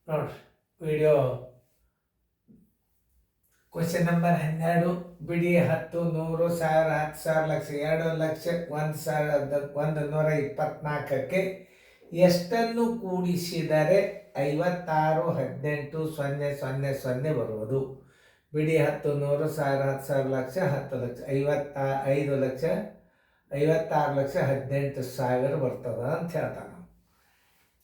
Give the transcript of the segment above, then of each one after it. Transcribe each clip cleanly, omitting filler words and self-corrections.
ನೋಡ್ರಿ video question number 12 ಬಿಡಿ 10 100 1000 10,000 ಲಕ್ಷ 2 ಲಕ್ಷ 1,124ಕ್ಕೆ ಎಷ್ಟನ್ನು ಕೂಡಿಸಿದರೆ 56 18 0 0 0 ಬರುವುದು? ಬಿಡಿ 10 100 1000 10,000 ಲಕ್ಷ 10 ಲಕ್ಷ 5 ಲಕ್ಷ 56 ಲಕ್ಷ 18,000 ಬರ್ತದ ಅಂತ ಹೇಳ್ತಾನೆ.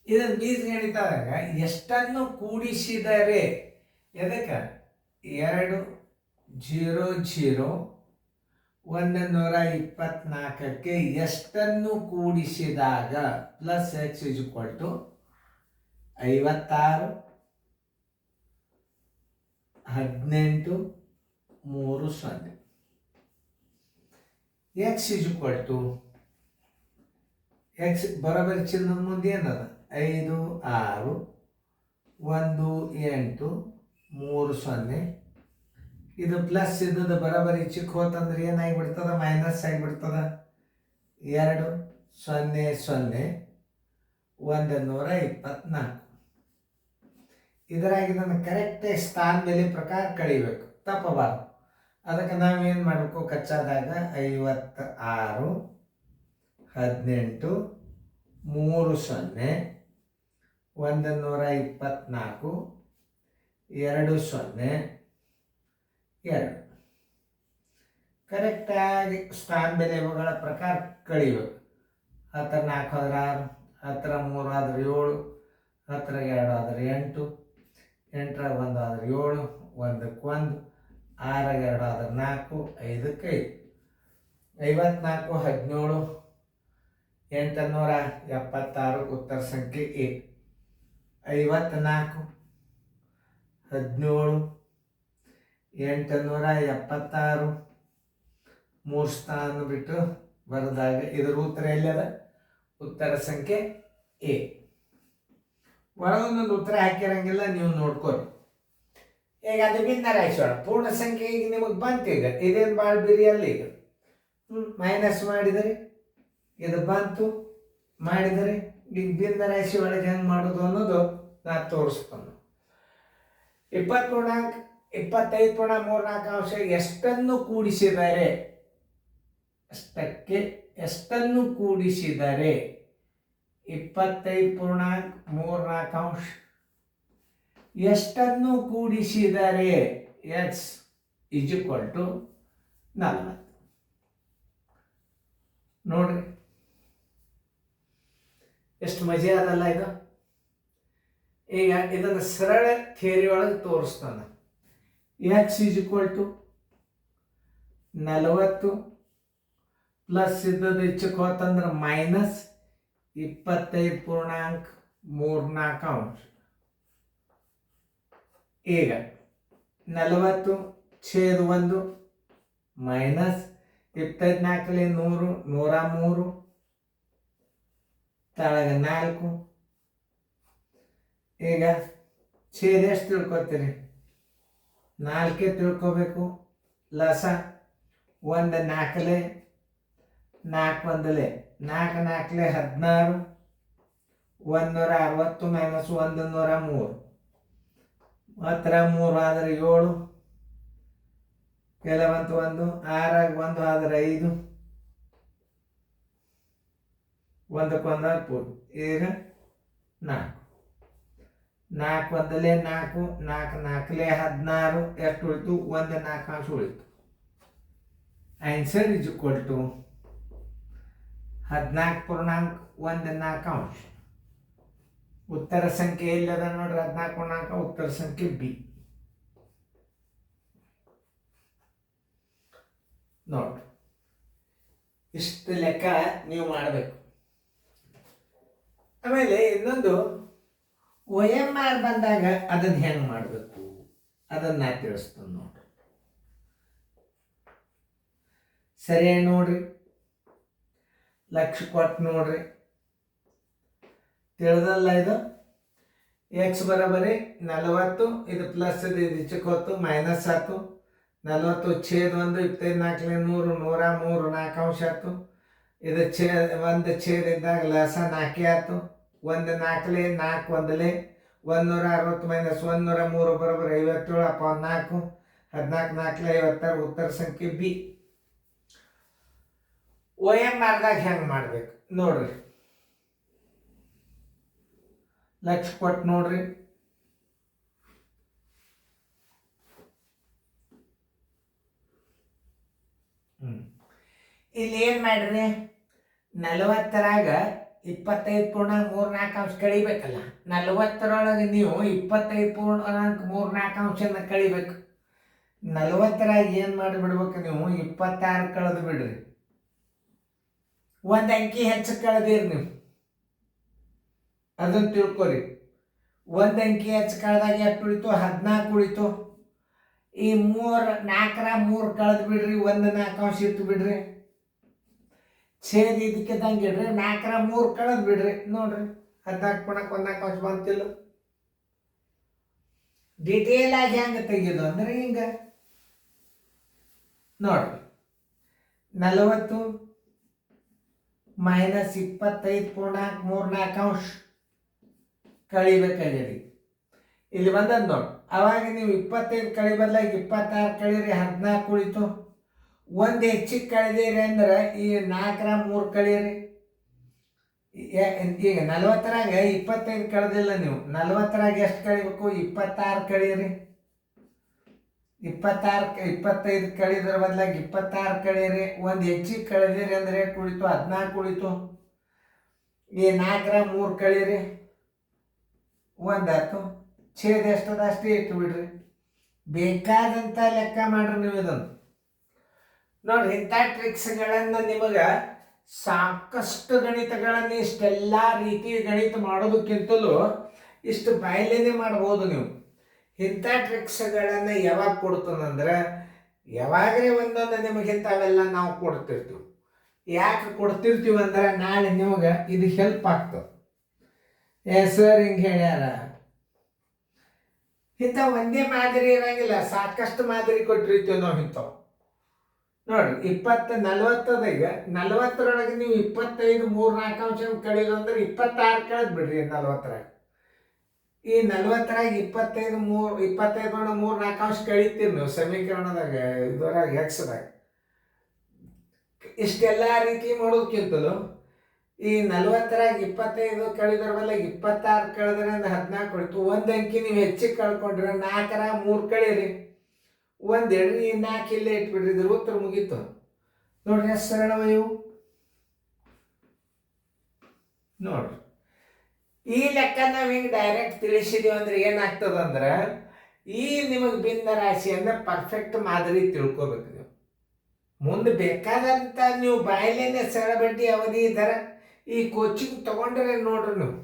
ಇದನ್ನು ಬೀಜಗಣಿತದಾಗ ಎಷ್ಟನ್ನು ಕೂಡಿಸಿದರೆ ಎದಕ್ಕೆ 2 0 0 124ಕ್ಕೆ ಎಷ್ಟನ್ನು ಕೂಡಿಸಿದಾಗ plus X is equal to 56 18 3 0 X is equal to X ಬರೋಬರಿ ಚಿಹ್ನೆ ಮುಂದೆ ಏನದ 5 6 1 8 3 0 ಇದು ಪ್ಲಸ್ ಇದ್ದದ್ದು ಬರೋಬರಿ ಚಿಕ್ಕ ಹೋತಂದ್ರೆ ಏನಾಗಿಬಿಡ್ತದ ಮೈನಸ್ ಆಗಿಬಿಡ್ತದ 2 0 0 124 ಇದರಾಗಿ ನಾನು ಕರೆಕ್ಟಾಗಿ ಸ್ಥಾನ ಬೆಲೆ ಪ್ರಕಾರ ಕಳಿಬೇಕು, ತಪ್ಪಬಾರ್ದು. ಅದಕ್ಕೆ ನಾವೇನು ಮಾಡಬೇಕು? ಕಚ್ಚಾದಾಗ 56 18 3 0 124 2 0 2 ಕರೆಕ್ಟಾಗಿ ಸ್ಥಾನ ಬೆಲೆಗಳ ಪ್ರಕಾರ ಕಳಿಬೇಕು. 10 4 ಆದ್ರೆ 6, 10 3 ಆದ್ರೆ 7, 10 2 ಆದ್ರೆ 8, 8 1 ಆದ್ರೆ 7, 1 1, 6 2 ಆದ್ರೆ 4, 5 5, 54 17 876 ಉತ್ತರ ಸಂಖ್ಯೆ ಎ. 54 17 876 3 ಸ್ಥಾನ ಬಿಟ್ಟು ಬರೆದಾಗ ಇದರ ಉತ್ತರ ಎಲ್ಲದ? ಉತ್ತರ ಸಂಖ್ಯೆ ಎ. ಒಳಗೊಂದೊಂದು ಉತ್ತರ ಹಾಕಿರಂಗಿಲ್ಲ, ನೀವು ನೋಡ್ಕೊರಿ. ಈಗ ಅದು ಭಿನ್ನ ರಾಶಿಯೊಳ ಪೂರ್ಣ ಸಂಖ್ಯೆ ಈಗ ನಿಮಗೆ ಬಂತು. ಈಗ ಇದೇನು ಭಾಳ ಬಿರಿಯಲ್ಲ. ಈಗ ಮೈನಸ್ ಮಾಡಿದರೆ ಇದು ಬಂತು, ಮಾಡಿದರೆ ಈಗ ಭಿನ್ನ ರಾಶಿ ಒಳಗೆ ಹೆಂಗೆ ಮಾಡೋದು ಅನ್ನೋದು ನಾನು ತೋರಿಸ್ತಾನೆ. 25.34 ಎಷ್ಟನ್ನು ಕೂಡಿಸಿದರೆ ಅಷ್ಟಕ್ಕೆ ಎಷ್ಟನ್ನು ಕೂಡಿಸಿದರೆ 25.34 ಎಷ್ಟನ್ನು ಕೂಡಿಸಿದರೆ ಎಕ್ಸ್ ಇಸ್ ಈಕ್ವಲ್ ಟು 40. ನೋಡ್ರಿ ಎಷ್ಟು ಮಜಾ ಅದಲ್ಲ ಇದು. ಈಗ ಇದನ್ನು ಸರಳ ಥಿಯರಿ ಒಳಗೆ ತೋರಿಸ್ತಾನೆ. X is equal to 40 plus ಇದ್ದದ್ದು ಹೆಚ್ಚಕ್ಕೆ ಹೋತಂದ್ರೆ ಮೈನಸ್ 25.34. ಈಗ 40/1 ಮೈನಸ್ 24 100 103 ತಳಗೆ 4. ಈಗ ಛೇದ ಎಷ್ಟು ತಿಳ್ಕೊತೀರಿ? 4 ತಿಳ್ಕೊಬೇಕು. ಲಸ 1 4 4 1 4 4 16 160 ಮೈನಸ್ 103 3 ಆದರೆ 7 ಕೆಲವಂತ 1 6 1 ಆದರೆ 5 1 4. ಈಗ 4 4 1 4 4 4 16 ಎಷ್ಟು ಉಳಿತು? 1 4 ಉಳಿತು. Answer is equal to 14.14. ಉತ್ತರ ಸಂಖ್ಯೆ ಎಲ್ಲದ ನೋಡ್ರಿ? 14.14 ಉತ್ತರ ಸಂಖ್ಯೆ ಬಿ. ನೋಡ್ರಿ ಇಷ್ಟು ಲೆಕ್ಕ ನೀವು ಮಾಡಬೇಕು. ಆಮೇಲೆ ಇನ್ನೊಂದು OMR ಬಂದಾಗ ಅದನ್ನ ಹೆಂಗೆ ಮಾಡಬೇಕು ಅದನ್ನ ತಿಳಿಸ್ತಾನೆ ನೋಡ್ರಿ. ಸರಿಯಾಗಿ ನೋಡ್ರಿ, ಲಕ್ಷ ಕೊಟ್ಟು ನೋಡ್ರಿ. ತಿಳಿದಲ್ಲ ಇದು? ಎಕ್ಸ್ ಬರೋಬರಿ 40, ಇದು ಪ್ಲಸ್ ಇದು ಹೆಚ್ಚಕ್ಕೆ ಹೊತ್ತು ಮೈನಸ್ ಆಯ್ತು. 40 ಛೇದ 1 25 100 103 4 ಅಂಶ ಆಯ್ತು. ಇದು ಛೇದ 1 ಛೇದ ಇದ್ದಾಗ ಲಸ 4 ಆಯ್ತು. 1 4 4 1 160 ಮೈನಸ್ 103 ಬರೋಬ್ಬರ 57 ಅಪಾನ್ 4. 14 4 56 ಉತ್ತರ ಸಂಖ್ಯೆ ಬಿ. OMRದಾಗ ಹೆಂಗೆ ಮಾಡ್ಬೇಕು ನೋಡ್ರಿ, ಲಕ್ಷ ಕೊಟ್ಟು ನೋಡ್ರಿ. ಇಲ್ಲಿ ಏನು ಮಾಡ್ರಿ, 40ರಾಗ 25.34 ಕಳಿಬೇಕಲ್ಲ. 40ರೊಳಗೆ ನೀವು 25.34 ಕಳಿಬೇಕು. 40ರಾಗ ಏನು ಮಾಡಿಬಿಡ್ಬೇಕು ನೀವು, 26 ಕಳೆದು ಬಿಡ್ರಿ. ಒಂದು ಅಂಕಿ ಹೆಚ್ಚು ಕಳೆದಿರಿ ನೀವು, ಅದನ್ನು ತಿಳ್ಕೊರಿ. ಒಂದು ಅಂಕಿ ಹೆಚ್ಚು ಕಳೆದಾಗ ಎಷ್ಟು ಉಳಿತು, 14 ಉಳಿತು. ಈ 4ರ 3 ಕಳೆದು ಬಿಡ್ರಿ, 1 4 ಇಟ್ಟು ಬಿಡ್ರಿ. ಛೇದ ಇದಕ್ಕೆ ಇಡ್ರಿ, 4ರ 3 ಕಳೆದು ಬಿಡ್ರಿ. ನೋಡ್ರಿ 14 ಪುಣಕ್ಕೆ 1 4 ಬಂತಿಲ್ಲ. ಡಿಟೇಲ್ ಆಗಿ ಹೆಂಗೆ ತೆಗೆಯೋದು ಅಂದ್ರೆ ಹಿಂಗೆ ನೋಡ್ರಿ, 40 ಮೈನಸ್ 25.34 ಕಳಿಬೇಕಾಗ್ಯದ. ಇಲ್ಲಿ ಬಂದದ್ದು ನೋಡಿ, ಅವಾಗ ನೀವು 25 ಕಳಿ ಬದಲಾಗಿ 26 ಕಳೀರಿ, 14 ಉಳಿತು. 1 ಹೆಚ್ಚಿಗೆ ಕಳೆದಿರಿ ಅಂದ್ರೆ ಈ 4ರ 3 ಕಳೀರಿ. ಈಗ 40ರಾಗ 25 ಕಳೆದಿಲ್ಲ ನೀವು, 40ರಾಗ ಎಷ್ಟು ಕಳಿಬೇಕು, 26 ಕಳೀರಿ. 25 ಕಳಿದ್ರ ಬದಲಾಗಿ 26 ಕಳೀರಿ. 1 ಹೆಚ್ಚಿಗೆ ಕಳೆದಿರಿ ಅಂದ್ರೆ ಎಷ್ಟು ಉಳಿತು, 14 ಉಳಿತು. ಈ 4ರ 3 ಕಳೀರಿ, 1 ಆಯ್ತು. ಛೇದ ಎಷ್ಟದ ಅಷ್ಟೇ ಇಟ್ಟು ಬಿಡ್ರಿ. ಬೇಕಾದಂಥ ಲೆಕ್ಕ ಮಾಡ್ರಿ ನೀವು ಇದನ್ನು ನೋಡ್ರಿ. ಇಂಥ ಟ್ರಿಕ್ಸ್ಗಳನ್ನು ನಿಮಗೆ ಸಾಕಷ್ಟು ಗಣಿತಗಳನ್ನು ಇಷ್ಟೆಲ್ಲ ರೀತಿ ಗಣಿತ ಮಾಡೋದಕ್ಕಿಂತಲೂ ಇಷ್ಟು ಬಾಯಲ್ಲೇನೆ ಮಾಡ್ಬೋದು ನೀವು. ಇಂಥ ಟ್ರಿಕ್ಸ್ಗಳನ್ನು ಯಾವಾಗ ಕೊಡ್ತಾನಂದ್ರೆ, ಯಾವಾಗಲೇ ಒಂದೊಂದು ನಿಮಗೆ ಇಂಥವೆಲ್ಲ ನಾವು ಕೊಡ್ತಿರ್ತೀವಿ. ಯಾಕೆ ಕೊಡ್ತಿರ್ತೀವಿ ಅಂದ್ರೆ ನಾಳೆ ನಿಮಗೆ ಇದು ಹೆಲ್ಪ್ ಆಗ್ತದೆ. ಸರ್ ಹಿಂಗೆ ಹೇಳ್ಯಾರ, ಇಂಥ ಒಂದೇ ಮಾದರಿ ಇರಂಗಿಲ್ಲ, ಸಾಕಷ್ಟು ಮಾದರಿ ಕೊಟ್ಟಿರ್ತೀವಿ ನಾವು ಇಂಥವು. ನೋಡ್ರಿ 40 40ರೊಳಗೆ ನೀವು 25 3 4 ಕಳೆಯೋದು ಅಂದ್ರೆ 26 ಕಳೆದು ಬಿಡ್ರಿ. 40ರಾಗ ಈ 40ರಾಗ 25 3 4 ಕಳಿತೀರಿ ನೀವು ಸಮೀಕರಣದಾಗ, ಇದರಾಗ ಎಕ್ಸ್ದಾಗ. ಇಷ್ಟೆಲ್ಲ ರೀತಿ ಮಾಡೋದಕ್ಕಿಂತಲೂ ಈ 40ರಾಗ 25 ಕಳೆದ್ರ ಬಲ್ಲ 26 ಕಳೆದ್ರೆ ಅಂದ್ರೆ 14 ಉಳಿತು. 1 ಅಂಕಿ ನೀವು ಹೆಚ್ಚಿಗೆ ಕಳ್ಕೊಂಡ್ರೆ 4ರ 3 ಕಳೀರಿ, 1 ಎಡ್ರಿ, 4 ಇಲ್ಲೇ ಇಟ್ಬಿಡ್ರಿ. ಇದ್ರ ಉತ್ತರ ಮುಗೀತು ನೋಡ್ರಿ. ಎಷ್ಟು ಸರಳವ ಇವು ನೋಡ್ರಿ. ಈ ಲೆಕ್ಕ ನಾವು ಹಿಂಗೆ ಡೈರೆಕ್ಟ್ ತಿಳಿಸಿದೀವಿ ಅಂದ್ರೆ ಏನಾಗ್ತದಂದ್ರೆ, ಈ ನಿಮಗೆ ಭಿನ್ನ ರಾಶಿಯನ್ನ ಪರ್ಫೆಕ್ಟ್ ಮಾದರಿ ತಿಳ್ಕೊಬೇಕು ನೀವು. ಮುಂದೆ ಬೇಕಾದಂಥ ನೀವು ಬಾಯಲ್ಲೇನೆ ಸರಳ ಬಡ್ಡಿ ಅವಧಿ ದರ ಈ ಕೋಚಿಂಗ್ ತಗೊಂಡ್ರೆ ನೋಡ್ರಿ ನೀವು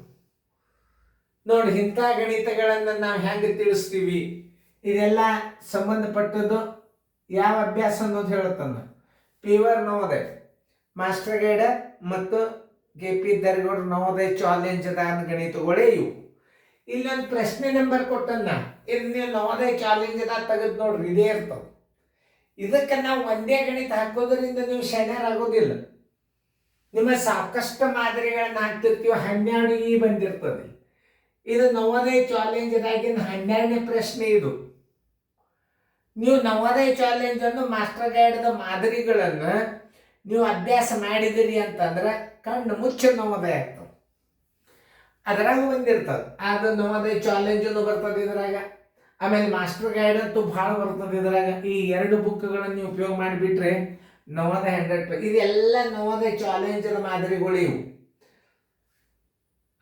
ನೋಡಿ, ಇಂಥ ಗಣಿತಗಳನ್ನು ನಾವು ಹೆಂಗೆ ತಿಳಿಸ್ತೀವಿ, ಇದೆಲ್ಲ ಸಂಬಂಧಪಟ್ಟದ್ದು ಯಾವ ಅಭ್ಯಾಸ ಅನ್ನೋದು ಹೇಳುತ್ತಂದ. ಪೀವರ್ ನವೋದಯ ಮಾಸ್ಟರ್ ಗೈಡ ಮತ್ತು KP ದರ್ಗೌಡ್ರ ನವೋದಯ ಚಾಲೆಂಜ್ ಗಣಿತಗಳೇ ಇವು. ಇಲ್ಲೊಂದು ಪ್ರಶ್ನೆ ನಂಬರ್ ಕೊಟ್ಟನ್ನ, ಇದು ನೀವು ನವೋದಯ ಚಾಲೆಂಜ್ ತೆಗೆದು ನೋಡ್ರಿ, ಇದೇ ಇರ್ತದೆ. ಇದಕ್ಕೆ ನಾವು ಒಂದೇ ಗಣಿತ ಹಾಕೋದ್ರಿಂದ ನೀವು ಶಣ್ಯರಾಗೋದಿಲ್ಲ. ನಿಮ್ಮ ಸಾಕಷ್ಟು ಮಾದರಿಗಳನ್ನ ಹಾಕ್ತಿರ್ತೀವಿ. 12 ಬಂದಿರ್ತದೆ. ಇದು ನವೋದಯ ಚಾಲೆಂಜ್ದಾಗಿನ 12ನೇ ಪ್ರಶ್ನೆ. ಇದು ನೀವು ನವೋದಯ ಚಾಲೆಂಜ್ ಅನ್ನು ಮಾಸ್ಟರ್ ಗೈಡ್ದ ಮಾದರಿಗಳನ್ನು ನೀವು ಅಭ್ಯಾಸ ಮಾಡಿದಿರಿ ಅಂತಂದ್ರೆ ಕಣ್ಣು ಮುಚ್ಚ ನವೋದಯ ಆಗ್ತದೆ. ಅದರಾಗ ಬಂದಿರ್ತದೆ. ಅದು ನವೋದಯ ಚಾಲೆಂಜನ್ನು ಬರ್ತದೆ ಇದ್ರಾಗ. ಆಮೇಲೆ ಮಾಸ್ಟರ್ ಗೈಡ್ ಅಂತೂ ಭಾಳ ಬರ್ತದೆ ಇದ್ರಾಗ. ಈ 2 ಬುಕ್ಗಳನ್ನು ನೀವು ಉಪಯೋಗ ಮಾಡಿಬಿಟ್ರೆ ನವೋದಯ 100%. ಇದೆಲ್ಲ ನವೋದಯ ಚಾಲೆಂಜ್ ಮಾದರಿಗಳು ಇವು.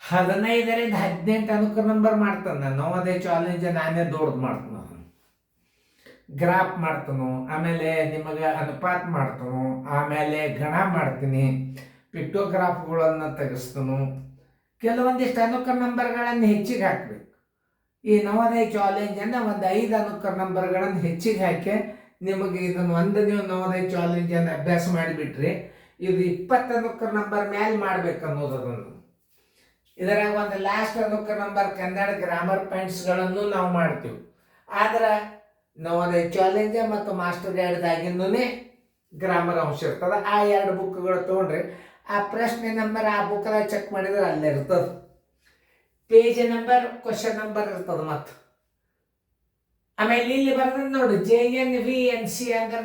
15ರಿಂದ 18 ಅನುಕ್ರಮ ನಂಬರ್ ಮಾಡ್ತಾನೆ ನವೋದಯ ಚಾಲೆಂಜ್. ನಾನೇ ದೊಡ್ಡದು ಮಾಡ್ತಾನೆ, ಗ್ರಾಫ್ ಮಾಡ್ತಾನು, ಆಮೇಲೆ ನಿಮಗೆ ಅನುಪಾತ ಮಾಡ್ತಾನು, ಆಮೇಲೆ ಗಣ ಮಾಡ್ತೀನಿ, ಪಿಕ್ಟೋಗ್ರಾಫ್ಗಳನ್ನು ತೆಗೆಸ್ತಾನು. ಕೆಲವೊಂದಿಷ್ಟು ಅನುಕ್ರಮ ನಂಬರ್ಗಳನ್ನು ಹೆಚ್ಚಿಗೆ ಹಾಕಬೇಕು. ಈ ನವೋದಯ ಚಾಲೆಂಜನ್ನು ಒಂದು 5 ಅನುಕ್ರಮ ನಂಬರ್ಗಳನ್ನು ಹೆಚ್ಚಿಗೆ ಹಾಕಿ ನಿಮಗೆ ಇದನ್ನು ನೀವು ನವೋದಯ ಚಾಲೆಂಜನ್ನು ಅಭ್ಯಾಸ ಮಾಡಿಬಿಟ್ರಿ ಇದು 20 ಅನುಕ್ರಮ ನಂಬರ್ ಮೇಲೆ ಮಾಡ್ಬೇಕು ಅನ್ನೋದನ್ನು. ಇದರಾಗ ಒಂದು ಲಾಸ್ಟ್ ಅನುಕ್ರಮ ನಂಬರ್ ಕನ್ನಡ ಗ್ರಾಮರ್ ಪಾಯಿಂಟ್ಸ್ಗಳನ್ನು ನಾವು ಮಾಡ್ತೀವಿ. ಆದ್ರೆ ನವೋದಯ ಚಾಲೆಂಜ್ ಮತ್ತು ಮಾಸ್ಟರ್ ಗೈಡ್ದಾಗಿನೂ ಗ್ರಾಮರ್ ಅಂಶ ಇರ್ತದೆ. ಆ 2 ಬುಕ್ಗಳು ತೊಗೊಂಡ್ರೆ ಆ ಪ್ರಶ್ನೆ ನಂಬರ್ ಆ ಬುಕ್ದಾಗ ಚೆಕ್ ಮಾಡಿದ್ರೆ ಅಲ್ಲೇ ಇರ್ತದೆ. ಪೇಜ್ ನಂಬರ್ ಕ್ವಶನ್ ನಂಬರ್ ಇರ್ತದೆ ಮತ್ತು ಆಮೇಲೆ ಇಲ್ಲಿ ಬರ್ತದೆ ನೋಡಿ JNVNC ಅಂದ್ರೆ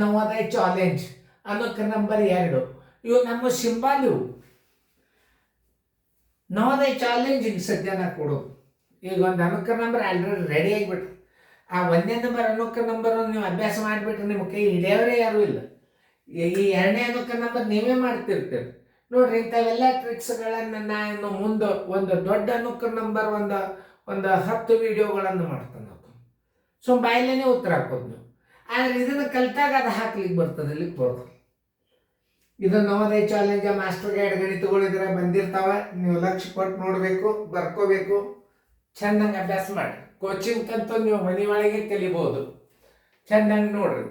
ನವೋದಯ ಚಾಲೆಂಜ್ ಅನ್ನೋಕೆ ನಂಬರ್ 2. ಇವು ನಮ್ಮ ಸಿಂಬಲ್. ಇವು ನವೋದಯ ಚಾಲೆಂಜಿಗೆ ಸದ್ಯ ನಾ ಕೊಡೋದು. ಈಗ ಒಂದು ಅನುಕ ನಂಬರ್ ಆಲ್ರೆಡಿ ರೆಡಿ ಆಗಿಬಿಟ್ರು. ಆ 1ನೇ ನಂಬರ್ ಅನುಕ ನಂಬರ್ ನೀವು ಅಭ್ಯಾಸ ಮಾಡಿಬಿಟ್ರೆ ನಿಮ್ಮ ಕೈ ಹಿಡಿಯೋರೇ ಯಾರೂ ಇಲ್ಲ. ಈ 2ನೇ ಅನುಕ ನಂಬರ್ ನೀವೇ ಮಾಡ್ತಿರ್ತೀರಿ ನೋಡ್ರಿ. ಇಂಥವೆಲ್ಲ ಟ್ರಿಕ್ಸ್ಗಳನ್ನು ನಾನು ಮುಂದೆ ಒಂದು ದೊಡ್ಡ ಅನುಕ ನಂಬರ್ ಒಂದು 10 ವಿಡಿಯೋಗಳನ್ನು ಮಾಡ್ತಾನೆ. ಸೊ ಬಾಯಲ್ಲೇ ಉತ್ತರ ಹಾಕೋದು ನೀವು. ಆದರೆ ಇದನ್ನು ಕಲಿತಾಗ ಅದು ಹಾಕ್ಲಿಕ್ಕೆ ಬರ್ತದೆ, ಇಲ್ಲಿಗೆ ಬರೋದು. ಇದು ನವೋದಯ ಚಾಲೆಂಜ್ ಮಾಸ್ಟರ್ ಗೈಡ್ ಗಣಿತಗಳಿದ್ರೆ ಬಂದಿರ್ತಾವೆ. ನೀವು ಲಕ್ಷ್ಯ ಕೊಟ್ಟು ನೋಡಬೇಕು, ಬರ್ಕೋಬೇಕು, ಚೆಂದಂಗೆ ಅಭ್ಯಾಸ ಮಾಡಿ. ಕೋಚಿಂಗ್ ಕಂತೂ ನೀವು ಮನೆ ಒಳಗೆ ಕಲಿಬೋದು. ಚೆಂದಂಗೆ ನೋಡ್ರಿ.